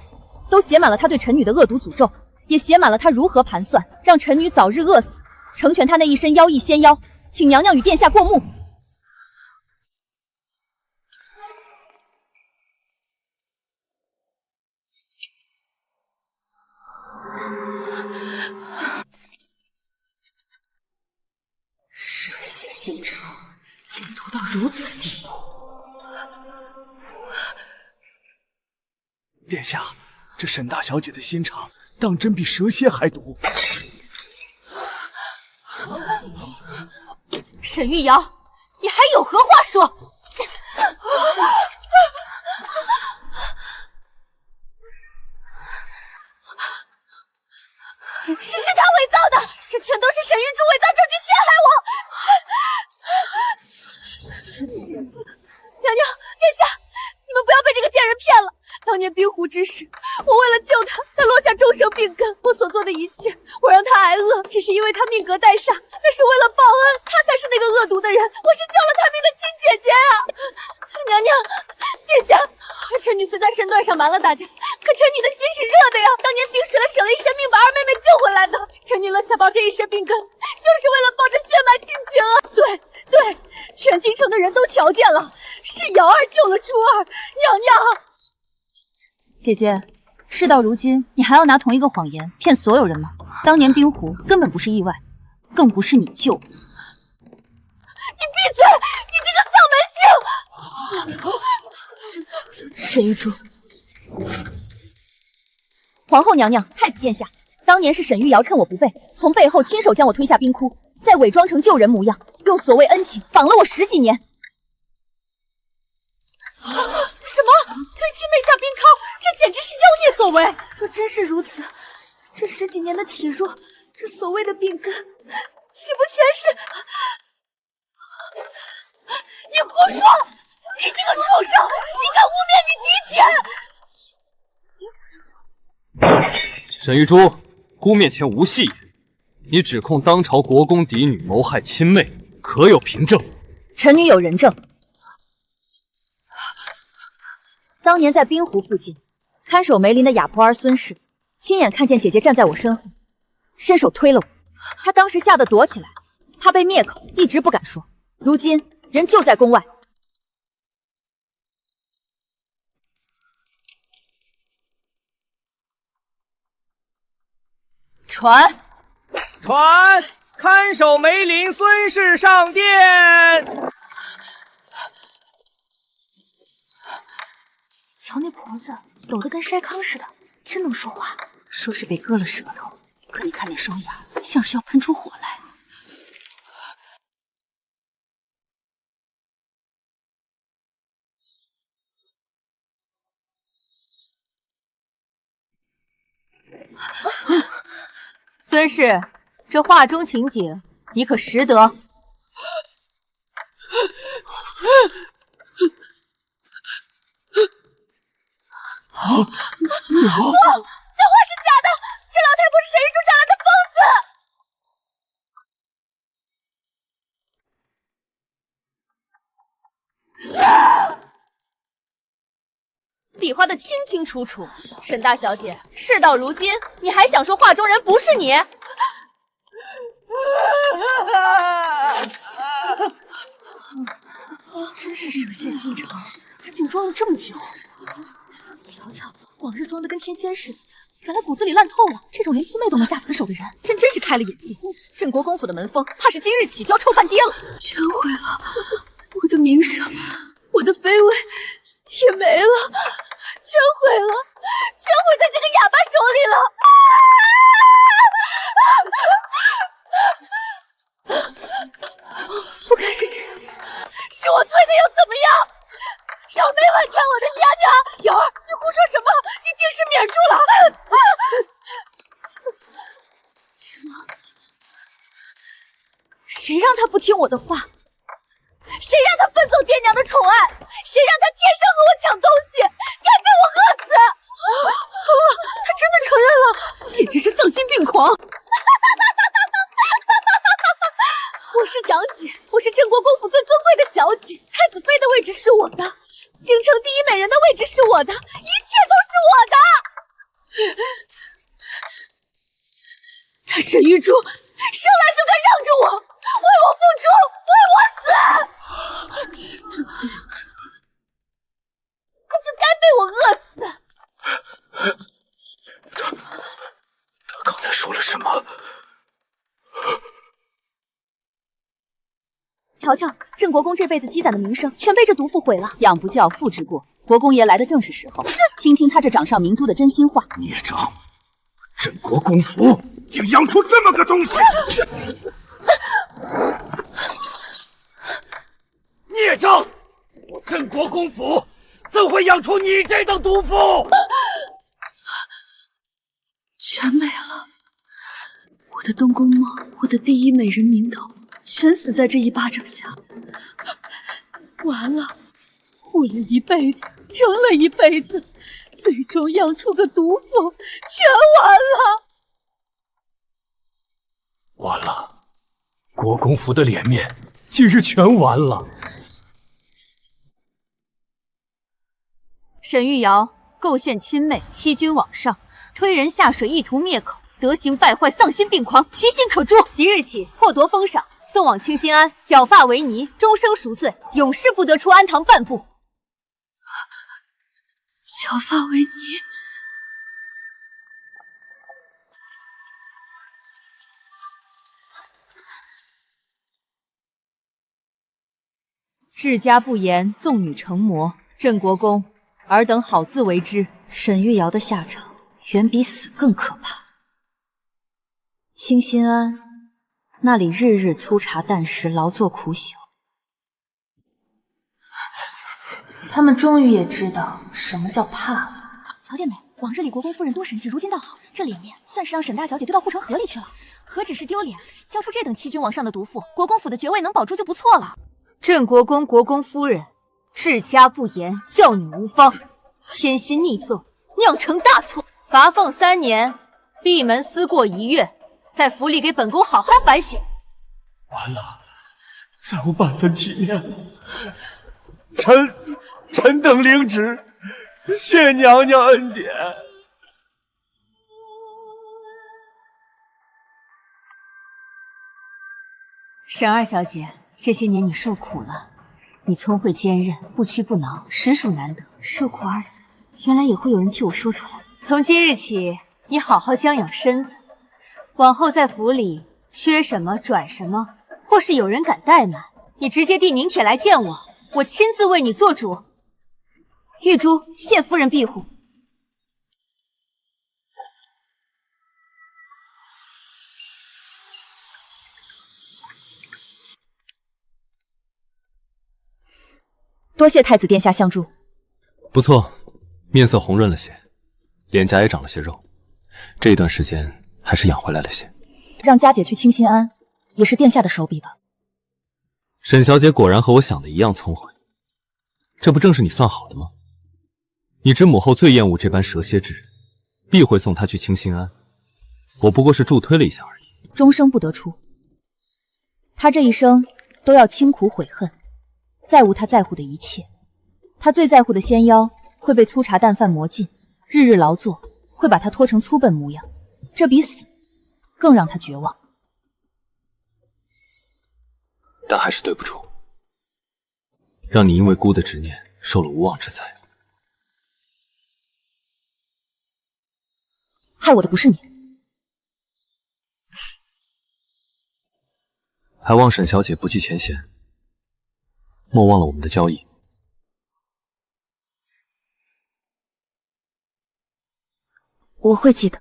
都写满了她对臣女的恶毒诅咒，也写满了她如何盘算让臣女早日饿死，成全她那一身妖异仙妖。请娘娘与殿下过目。蛇蝎心肠竟毒到如此地步！殿下，这沈大小姐的心肠当真比蛇蝎还毒。沈玉瑶，你还有何话说？是他伪造的，这全都是沈玉珠伪造证据陷害我！娘娘，殿下，你们不要被这个贱人骗了。当年冰湖之时，我为了救他，才落下终生病根。我所做的一切，我让他挨饿，只是因为他命格带煞，那是为了报恩，他才是那个恶毒的人。我是救了他命的亲姐姐啊！娘娘，殿下，臣女虽在身段上瞒了大家，可臣女的心是热的呀。当年冰水了省了一身命，把二妹妹救回来的，臣女乐下报这一身病根，就是为了报这血脉亲情啊！对，全京城的人都瞧见了，是瑶儿救了珠儿，娘娘。姐姐，事到如今，你还要拿同一个谎言骗所有人吗？当年冰湖根本不是意外，更不是你救的。你闭嘴！你这个丧门星！沈玉珠，皇后娘娘、太子殿下，当年是沈玉瑶趁我不备，从背后亲手将我推下冰窟，再伪装成救人模样，用所谓恩情绑了我10几年。什么？推亲妹下冰窠，这简直是妖孽所为！若真是如此，这10几年的体弱，这所谓的病根，岂不全是……你胡说！你这个畜生！你敢污蔑你嫡亲！沈玉珠，姑面前无戏言，你指控当朝国公嫡女谋害亲妹，可有凭证？臣女有人证。当年在冰湖附近看守梅林的哑婆儿孙氏，亲眼看见姐姐站在我身后，伸手推了我。她当时吓得躲起来，怕被灭口，一直不敢说。如今人就在宫外。传，看守梅林孙氏上殿。瞧那婆子抖得跟筛糠似的，真能说话。说是被割了舌头，可你看那双眼，像是要喷出火来。孙氏，这画中情景，你可识得？那画是假的，这老太婆是沈玉珠找来的疯子。比划的清清楚楚，沈大小姐，事到如今，你还想说画中人不是你？真是蛇蝎心肠，他竟装了这么久。瞧瞧，往日装的跟天仙似的，原来骨子里烂透了。这种连亲妹都能下死手的人，真是开了眼界。镇国公府的门风，怕是今日起就要臭翻爹了。全毁了，我的名声，我的妃位也没了，全毁了，全毁在这个哑巴手里了！不该是这样，是我推的又怎么样？让每晚看我的娘娘！瑶儿，你胡说什么？你定是免住了！什么？谁让他不听我的话？谁让他分走爹娘的宠爱？谁让他天生和我抢东西？该被我饿死！疯了，他真的承认了，简直是丧心病狂！我是长姐，我是郑国公府最尊贵的小姐，太子妃的位置是我的，京城第一美人的位置是我的，一切都是我的。他沈玉珠生来就该让着我，为我付出，为我死，他就该被我饿死。他刚才说了什么？瞧瞧，郑国公这辈子积攒的名声，全被这毒妇毁了。养不教，父之过。国公爷来的正是时候，听听他这掌上明珠的真心话。孽障！郑国公府竟养出这么个东西！孽障！我郑国公府怎会养出你这等毒妇？全没了，我的东宫梦，我的第一美人名头，全死在这一巴掌下。完了，护了一辈子，争了一辈子，最终养出个毒妇，全完了。完了，国公府的脸面今日全完了。沈玉瑶构陷亲妹，欺君罔上，推人下水，意图灭口，德行败坏，丧心病狂，其心可诛。即日起获夺封赏，送往清心庵，绞发为尼，终生赎罪，永世不得出庵堂半步。绞发为尼。治家不严，纵女成魔。郑国公，尔等好自为之。沈玉瑶的下场远比死更可怕。清心庵那里日日粗茶淡食，劳作苦朽。他们终于也知道什么叫怕了。乔见美，往日里国公夫人多神气，如今倒好，这脸面算是让沈大小姐丢到护城河里去了。何止是丢脸，交出这等欺君罔上的毒妇，国公府的爵位能保住就不错了。郑国公国公夫人治家不严，教女无方，偏心逆奏，酿成大错，罚俸3年，闭门思过1月，在府里给本宫好好反省。完了，再无半分体面了。臣等领旨，谢娘娘恩典。沈二小姐，这些年你受苦了。你聪慧坚韧，不屈不挠，实属难得。受苦二字，原来也会有人替我说出来。从今日起，你好好将养身子，往后在府里缺什么转什么，或是有人敢怠慢，你直接递名帖来见我，我亲自为你做主。玉珠，谢夫人庇护。多谢太子殿下相助。不错，面色红润了些，脸颊也长了些肉，这一段时间还是养回来了些。让佳姐去清心庵，也是殿下的手笔吧？沈小姐果然和我想的一样聪慧，这不正是你算好的吗？你知母后最厌恶这般蛇蝎之人，必会送她去清心庵。我不过是助推了一下而已。终生不得出，他这一生都要清苦悔恨，再无他在乎的一切。他最在乎的仙妖会被粗茶淡饭磨尽，日日劳作会把他拖成粗笨模样，这比死更让他绝望。但还是对不住，让你因为姑的执念受了无妄之灾。害我的不是你，还望沈小姐不计前嫌。莫忘了我们的交易。我会记得。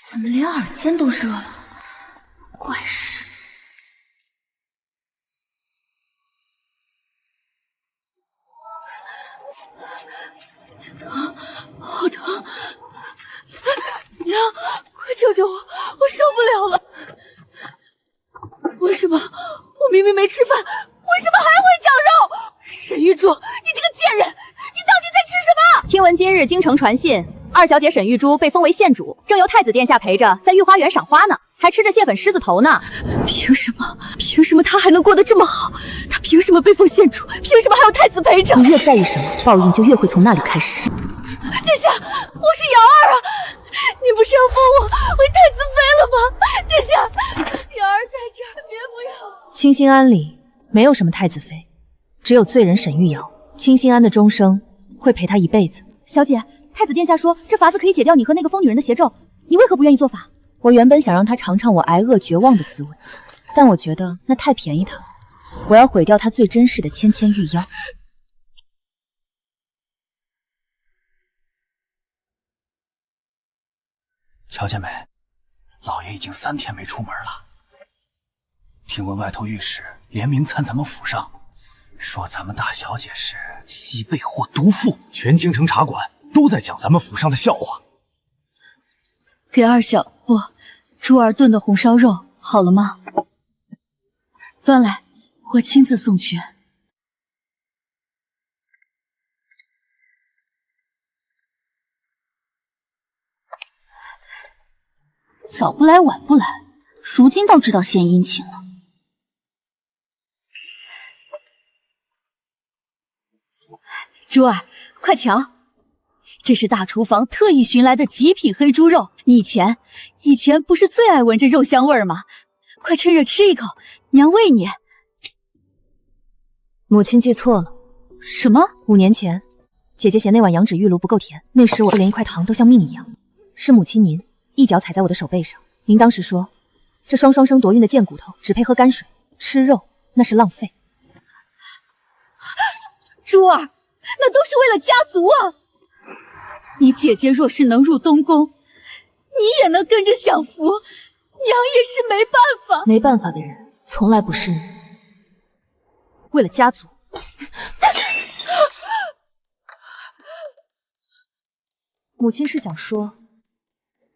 怎么连耳尖都热了？怪事。疼，好疼！娘，快救救我！我受不了了！为什么？我明明没吃饭，为什么还会长肉？沈玉珠，你这个贱人，你到底在吃什么？听闻今日京城传信，二小姐沈玉珠被封为县主，正由太子殿下陪着在御花园赏花呢，还吃着蟹粉狮子头呢。凭什么？凭什么她还能过得这么好？她凭什么被封县主？凭什么还有太子陪着？你越在意什么，报应就越会从那里开始。殿下，我是瑶儿啊！你不是要封我为太子妃了吗？殿下，瑶儿在这儿，别不要！清心庵里没有什么太子妃，只有罪人沈玉瑶。清心庵的钟声会陪她一辈子。小姐，太子殿下说这法子可以解掉你和那个疯女人的邪咒，你为何不愿意做法？我原本想让她尝尝我挨饿绝望的滋味，但我觉得那太便宜她了。我要毁掉她最珍视的芊芊玉腰。乔姐妹，老爷已经3天没出门了。听闻外头御史联名参咱们府上，说咱们大小姐是西贝或毒妇，全京城茶馆都在讲咱们府上的笑话。给二小不，珠儿炖的红烧肉好了吗？端来，我亲自送去。早不来晚不来，如今倒知道献殷勤了。珠儿，快瞧，这是大厨房特意寻来的极品黑猪肉。你以前不是最爱闻这肉香味儿吗？快趁热吃一口，娘喂你。母亲记错了。什么？5年前，姐姐嫌那碗羊脂玉露不够甜，那时我连一块糖都像命一样。是母亲您一脚踩在我的手背上，您当时说，这双生夺孕的贱骨头只配喝泔水，吃肉那是浪费。珠儿，那都是为了家族啊！你姐姐若是能入东宫，你也能跟着享福，娘也是没办法。没办法的人从来不是你。为了家族。母亲是想说，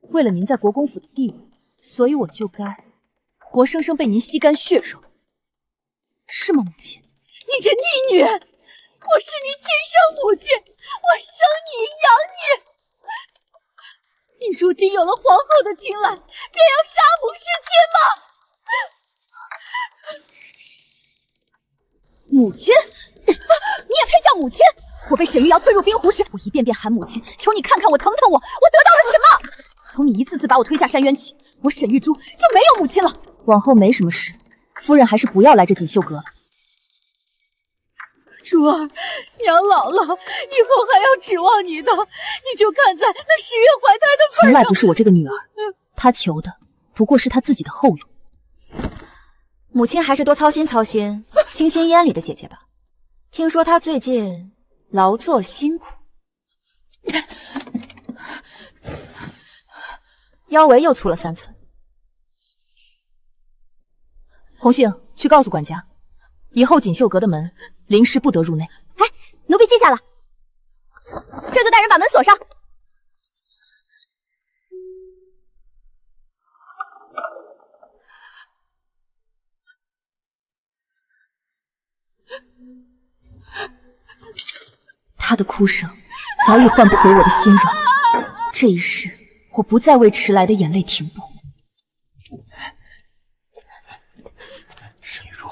为了您在国公府的地位，所以我就该活生生被您吸干血肉，是吗，母亲？你这逆女！我是你亲生母亲，我生你养你，你如今有了皇后的青睐，便要杀母弑亲吗？母亲，你也配叫母亲？我被沈玉瑶推入冰湖时，我一遍遍喊母亲，求你看看我，疼疼我，我得到了什么？从你一次次把我推下山渊起，我沈玉珠就没有母亲了。往后没什么事，夫人还是不要来这锦绣阁了。珠儿，娘老了，以后还要指望你的，你就看在那10月怀胎的份上。从来不是我这个女儿，她求的不过是她自己的后路。母亲还是多操心操心清心庵里的姐姐吧，听说她最近劳作辛苦，腰围又粗了3寸。红杏，去告诉管家，以后锦绣阁的门临时不得入内。哎，奴婢记下了，这就带人把门锁上。他的哭声早已唤不回我的心软，这一世我不再为迟来的眼泪停步。沈玉珠，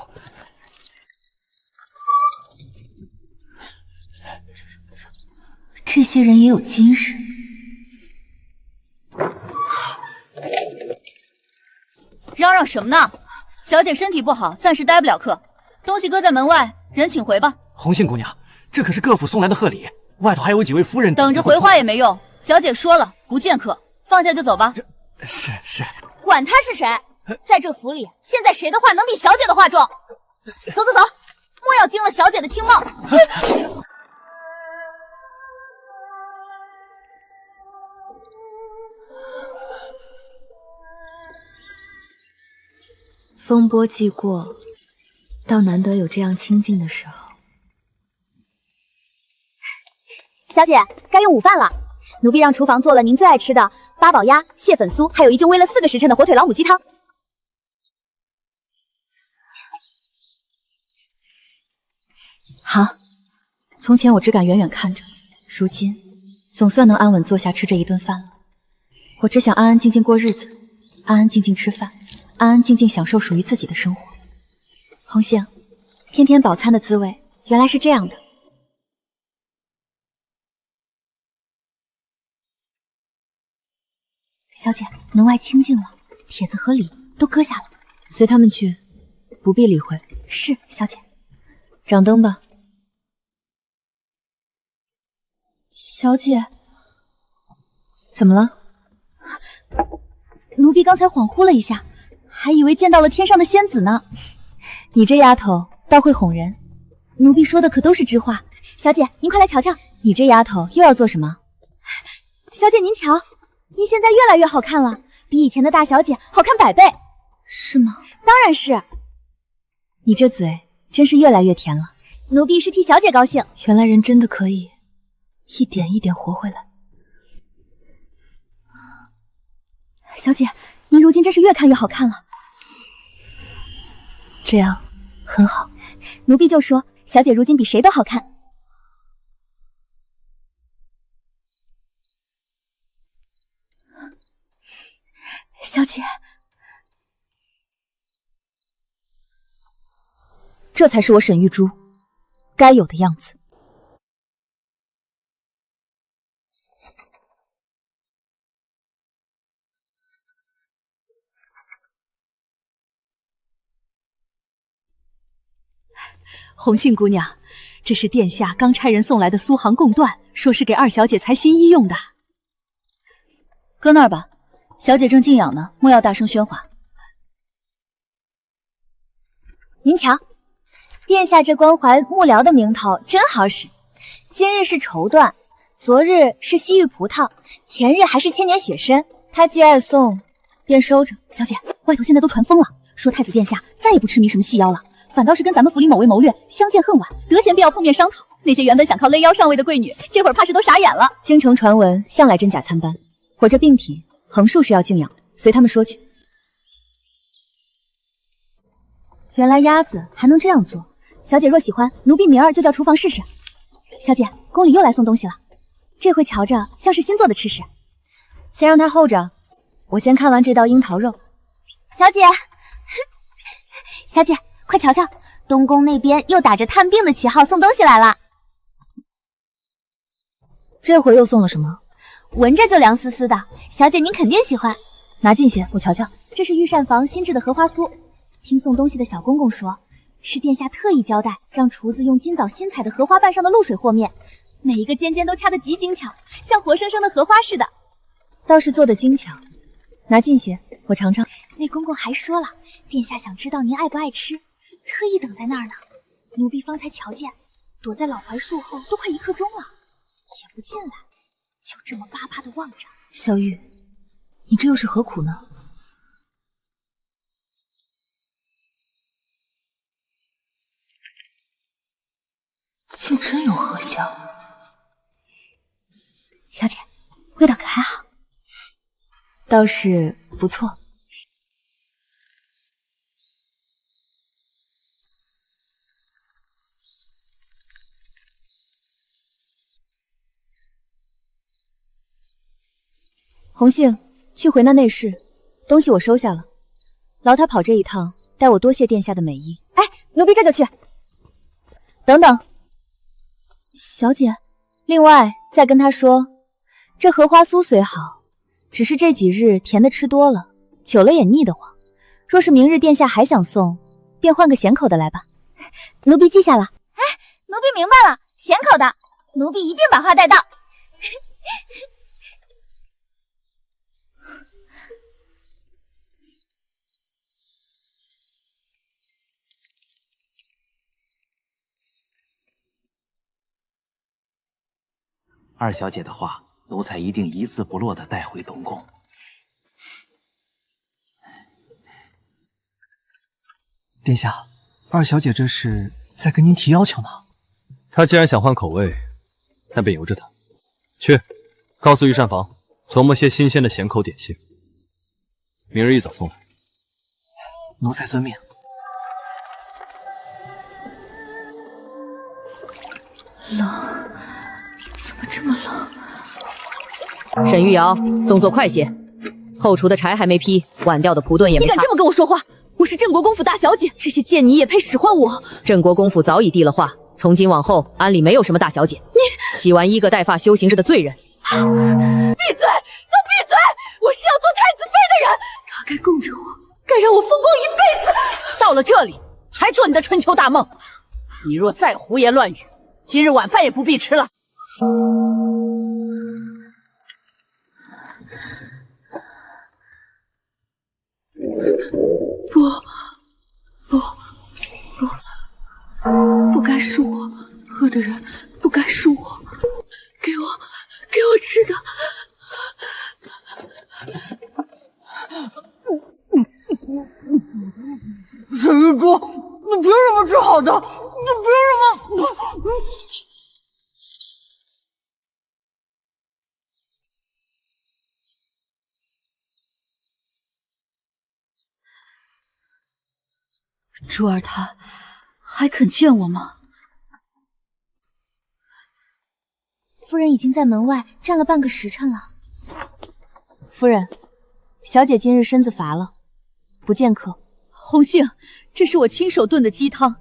这些人也有今日。嚷嚷什么呢？小姐身体不好，暂时待不了客，东西搁在门外，人请回吧。红杏姑娘，这可是各府送来的贺礼，外头还有几位夫人等着回话也没用。小姐说了，不见客，放下就走吧。是，管他是谁，在这府里，现在谁的话能比小姐的话重？走，莫要要惊了小姐的清貌。风波既过，倒难得有这样清静的时候。小姐，该用午饭了。奴婢让厨房做了您最爱吃的八宝鸭、蟹粉酥，还有已经煨了4个时辰的火腿老母鸡汤。好，从前我只敢远远看着，如今总算能安稳坐下吃这一顿饭了。我只想安安静静过日子，安安静静吃饭，安安静静享受属于自己的生活。红杏，天天饱餐的滋味原来是这样的。小姐，门外清静了，帖子和礼都搁下了，随他们去，不必理会。是，小姐。掌灯吧。小姐，怎么了？奴婢刚才恍惚了一下，还以为见到了天上的仙子呢。你这丫头倒会哄人。奴婢说的可都是知话。小姐，您快来瞧瞧，你这丫头又要做什么？小姐您瞧，您现在越来越好看了，比以前的大小姐好看100倍。是吗？当然是。你这嘴真是越来越甜了。奴婢是替小姐高兴。原来人真的可以一点一点活回来。小姐，您如今真是越看越好看了。这样很好。奴婢就说，小姐如今比谁都好看。小姐，这才是我沈玉珠该有的样子。红杏姑娘，这是殿下刚差人送来的苏杭贡缎，说是给二小姐裁新衣用的。搁那儿吧，小姐正静养呢，莫要大声喧哗。您瞧，殿下这关怀幕僚的名头真好使。今日是绸缎，昨日是西域葡萄，前日还是千年雪参。他既爱送，便收着。小姐，外头现在都传疯了，说太子殿下再也不痴迷什么细腰了，反倒是跟咱们府里某位谋略相见恨晚，得闲必要碰面商讨。那些原本想靠勒腰上位的贵女，这会儿怕是都傻眼了。京城传闻向来真假参半，我这病体横竖是要静养，随他们说去。原来鸭子还能这样做，小姐若喜欢，奴婢明儿就叫厨房试试。小姐，宫里又来送东西了，这回瞧着像是新做的吃食。先让他候着，我先看完这道樱桃肉。小姐，小姐，快瞧瞧，东宫那边又打着探病的旗号送东西来了。这回又送了什么？闻着就凉丝丝的，小姐您肯定喜欢。拿近些，我瞧瞧。这是御膳房新制的荷花酥，听送东西的小公公说，是殿下特意交代，让厨子用今早新采的荷花瓣上的露水和面，每一个尖尖都掐得极精巧，像活生生的荷花似的。倒是做得精巧，拿近些，我尝尝。那公公还说了，殿下想知道您爱不爱吃，特意等在那儿呢。奴婢方才瞧见，躲在老槐树后都快1刻钟了，也不进来，就这么巴巴地望着。小玉，你这又是何苦呢？竟真有荷香。小姐，味道可还好？倒是不错。红杏，去回那内侍，东西我收下了，劳他跑这一趟，代我多谢殿下的美意。哎，奴婢这就去。等等，小姐，另外再跟他说，这荷花酥虽好，只是这几日甜的吃多了，久了也腻得慌。若是明日殿下还想送，便换个咸口的来吧。奴婢记下了。哎，奴婢明白了，咸口的，奴婢一定把话带到。二小姐的话，奴才一定一字不落的带回东宫。殿下，二小姐这是在跟您提要求呢。她既然想换口味，那便由着她。去，告诉御膳房琢磨些新鲜的咸口点心，明日一早送来。奴才遵命。冷，怎么这么冷？沈玉瑶，动作快些！后厨的柴还没劈，晚掉的蒲炖也没。你敢这么跟我说话？我是镇国公府大小姐，这些贱泥也配使唤我？镇国公府早已递了话，从今往后安里没有什么大小姐。你洗完衣个带发修行时的罪人。闭嘴！都闭嘴！我是要做太子妃的人，他该供着我，该让我风光一辈子。到了这里，还做你的春秋大梦？你若再胡言乱语，今日晚饭也不必吃了。不该是我，饿的人不该是我，给我吃的。沈玉珠，你凭什么吃好的？你凭什么？珠儿她还肯见我吗？夫人已经在门外站了半个时辰了。夫人，小姐今日身子乏了，不见客。红杏，这是我亲手炖的鸡汤，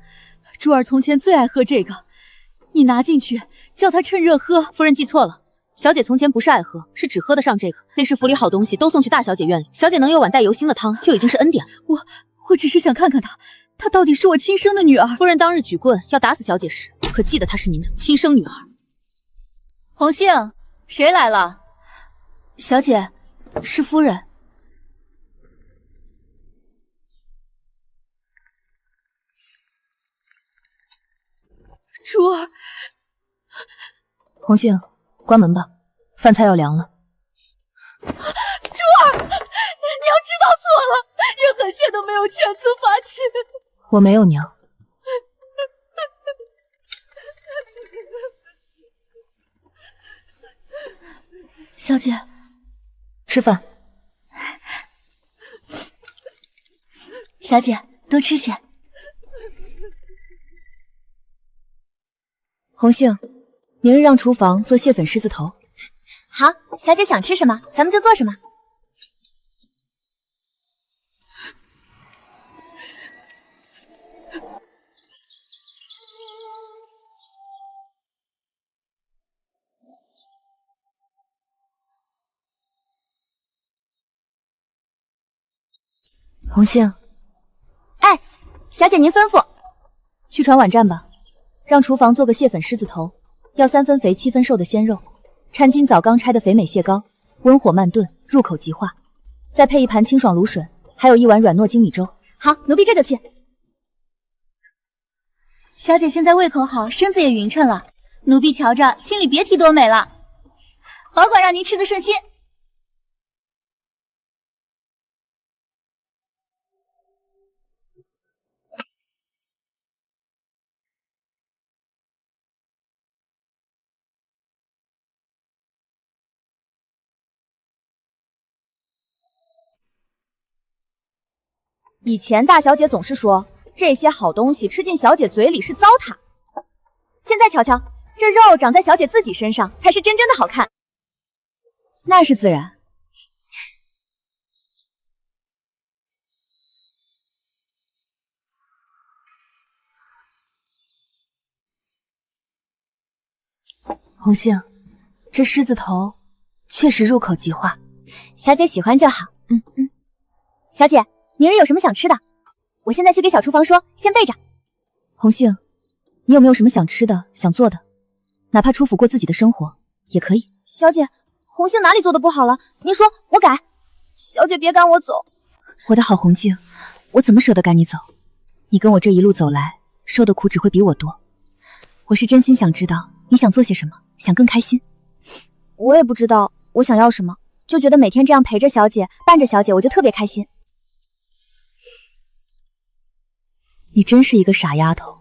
珠儿从前最爱喝这个，你拿进去，叫她趁热喝。夫人记错了，小姐从前不是爱喝，是只喝得上这个。内侍府里好东西都送去大小姐院里，小姐能有碗带油腥的汤，就已经是恩典了。我只是想看看她到底是我亲生的女儿。夫人当日举棍要打死小姐时，可记得她是您的亲生女儿。红杏，谁来了？小姐，是夫人。珠儿，红杏，关门吧，饭菜要凉了。珠儿，娘知道错了，任何谢都没有全词发起。我没有娘。小姐，吃饭。小姐，多吃些。红杏，明日让厨房做蟹粉狮子头。好，小姐想吃什么，咱们就做什么。红杏，哎，小姐您吩咐。去传碗站吧，让厨房做个蟹粉狮子头，要3分肥7分瘦的鲜肉，掺金枣刚拆的肥美蟹膏，温火慢炖，入口即化，再配一盘清爽芦笋，还有一碗软糯精米粥。好，奴婢这就去。小姐现在胃口好，身子也匀称了，奴婢瞧着心里别提多美了，保管让您吃得顺心。以前大小姐总是说这些好东西吃进小姐嘴里是糟蹋，现在瞧瞧，这肉长在小姐自己身上才是真正的好看。那是自然。红杏，这狮子头确实入口即化，小姐喜欢就好。小姐，明日有什么想吃的？我现在去给小厨房说，先备着。红杏，你有没有什么想吃的、想做的？哪怕出府过自己的生活也可以。小姐，红杏哪里做的不好了？您说，我改。小姐别赶我走。我的好红杏，我怎么舍得赶你走？你跟我这一路走来，受的苦只会比我多。我是真心想知道你想做些什么，想更开心。我也不知道我想要什么，就觉得每天这样陪着小姐，伴着小姐，我就特别开心。你真是一个傻丫头，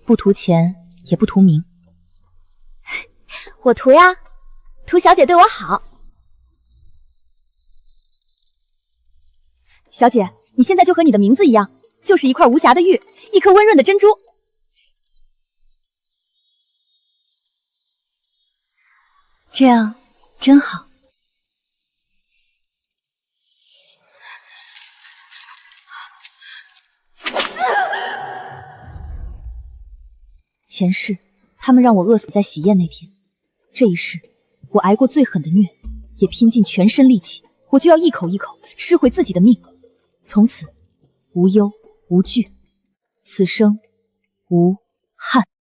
不图钱也不图名。我图呀，图小姐对我好。小姐，你现在就和你的名字一样，就是一块无瑕的玉，一颗温润的珍珠。这样真好。前世他们让我饿死在喜宴那天，这一世我挨过最狠的虐，也拼尽全身力气，我就要一口一口吃回自己的命，从此无忧无惧，此生无憾。